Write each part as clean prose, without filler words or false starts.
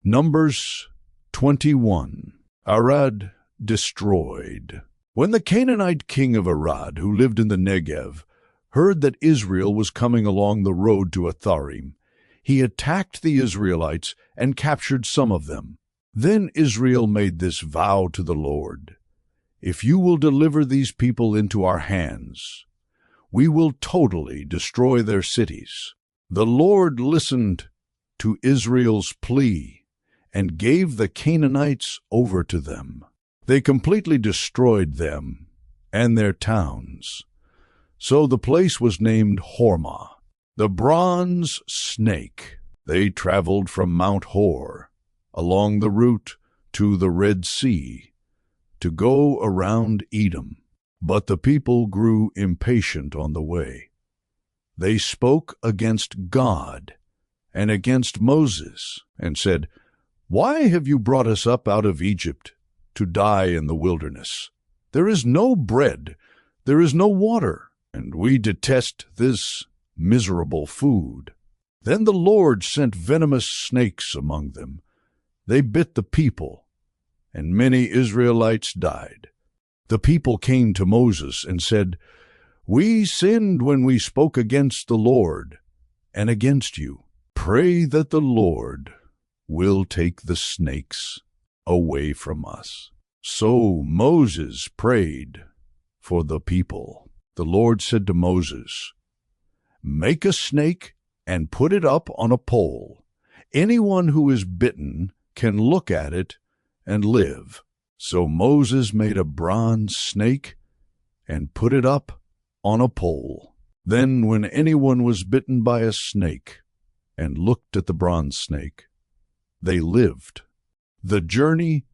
Numbers 21. Arad destroyed. When the Canaanite king of Arad, who lived in the Negev, heard that Israel was coming along the road to Atharim, he attacked the Israelites and captured some of them. Then Israel made this vow to the Lord: "If you will deliver these people into our hands, we will totally destroy their cities." The Lord listened to Israel's plea and gave the Canaanites over to them. They completely destroyed them and their towns. So the place was named Hormah, the bronze snake. They traveled from Mount Hor along the route to the Red Sea to go around Edom. But the people grew impatient on the way. They spoke against God and against Moses and said, "Why have you brought us up out of Egypt to die in the wilderness? There is no bread, there is no water, and we detest this miserable food." Then the Lord sent venomous snakes among them. They bit the people, and many Israelites died. The people came to Moses and said, "We sinned when we spoke against the Lord and against you. Pray that the Lord will take the snakes away from us." So Moses prayed for the people. The Lord said to Moses, "Make a snake and put it up on a pole. Anyone who is bitten can look at it and live." So Moses made a bronze snake and put it up on a pole. Then when anyone was bitten by a snake and looked at the bronze snake, they lived. The journey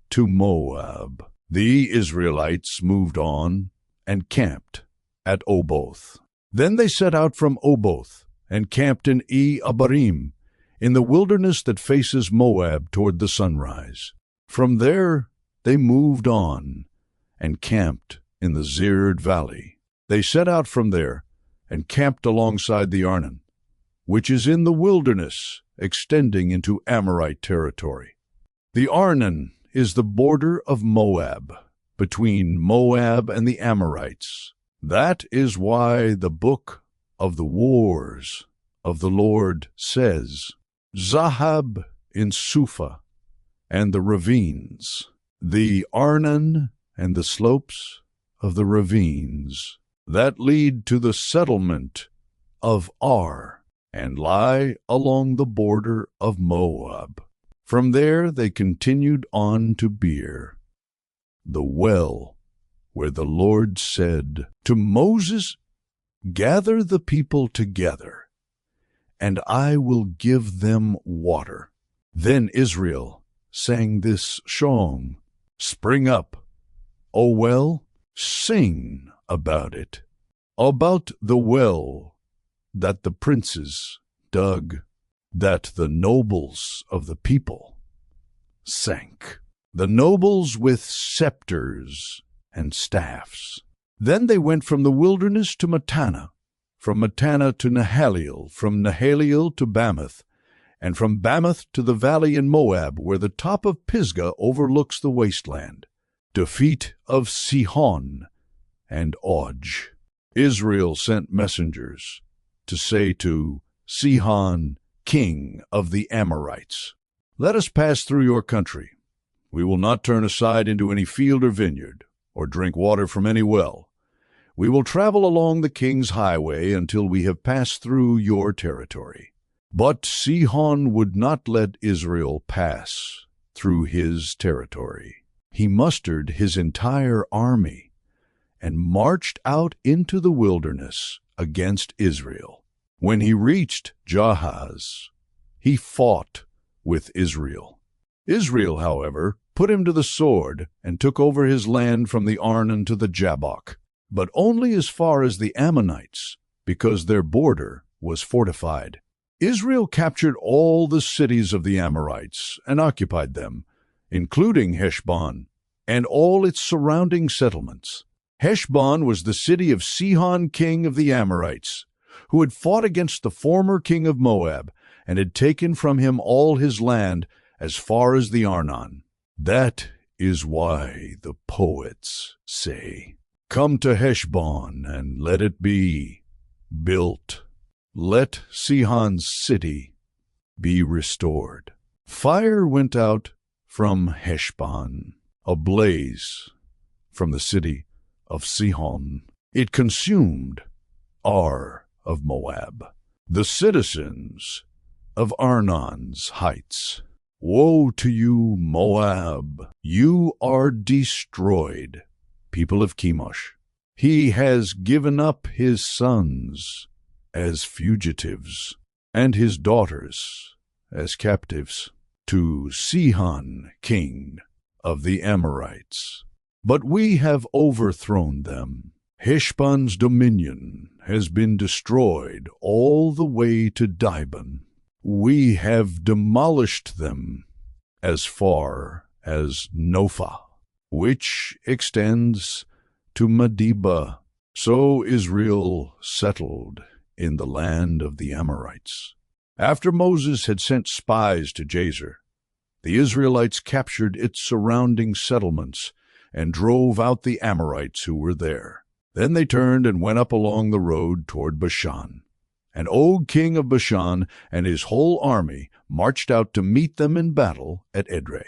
to Moab. The Israelites moved on and camped at Oboth. Then they set out from Oboth and camped in Abarim, in the wilderness that faces Moab toward the sunrise. From there they moved on and camped in the Zered Valley. They set out from there and camped alongside the Arnon, which is in the wilderness extending into Amorite territory. The Arnon is the border of Moab, between Moab and the Amorites. That is why the book of the wars of the Lord says, "Zahab in Suphah and the ravines, the Arnon and the slopes of the ravines that lead to the settlement of Ar, and lie along the border of Moab." From there they continued on to Beer, the well where the Lord said to Moses, "Gather the people together, and I will give them water." Then Israel sang this song: "Spring up, O well, sing about it, about the well that the princes dug, that the nobles of the people sank, the nobles with scepters and staffs." Then they went from the wilderness to Mattanah, from Mattanah to Nahaliel, from Nahaliel to Bamoth, and from Bamoth to the valley in Moab, where the top of Pisgah overlooks the wasteland, defeat of Sihon and Og. Israel sent messengers to say to Sihon, king of the Amorites, "Let us pass through your country. We will not turn aside into any field or vineyard, or drink water from any well. We will travel along the king's highway until we have passed through your territory." But Sihon would not let Israel pass through his territory. He mustered his entire army and marched out into the wilderness against Israel. When he reached Jahaz, he fought with Israel. Israel, however, put him to the sword and took over his land from the Arnon to the Jabbok, but only as far as the Ammonites, because their border was fortified. Israel captured all the cities of the Amorites and occupied them, including Heshbon and all its surrounding settlements. Heshbon was the city of Sihon, king of the Amorites, who had fought against the former king of Moab and had taken from him all his land as far as the Arnon. That is why the poets say, "Come to Heshbon and let it be built. Let Sihon's city be restored." Fire went out from Heshbon, a blaze from the city of Sihon. It consumed Ar of Moab, the citizens of Arnon's heights. Woe to you, Moab! You are destroyed, people of Chemosh. He has given up his sons as fugitives, and his daughters as captives, to Sihon, king of the Amorites. But we have overthrown them. Heshbon's dominion has been destroyed all the way to Dibon. We have demolished them as far as Nophah, which extends to Medeba. So Israel settled in the land of the Amorites. After Moses had sent spies to Jazer, the Israelites captured its surrounding settlements and drove out the Amorites who were there. Then they turned and went up along the road toward Bashan. And Og, king of Bashan, and his whole army marched out to meet them in battle at Edrei.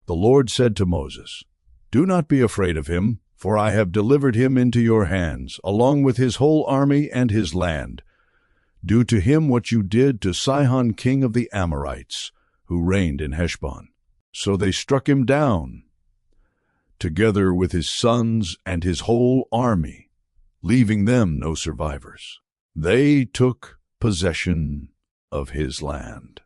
The Lord said to Moses, "Do not be afraid of him, for I have delivered him into your hands, along with his whole army and his land. Do to him what you did to Sihon, king of the Amorites, who reigned in Heshbon." So they struck him down, together with his sons and his whole army, leaving them no survivors. They took possession of his land.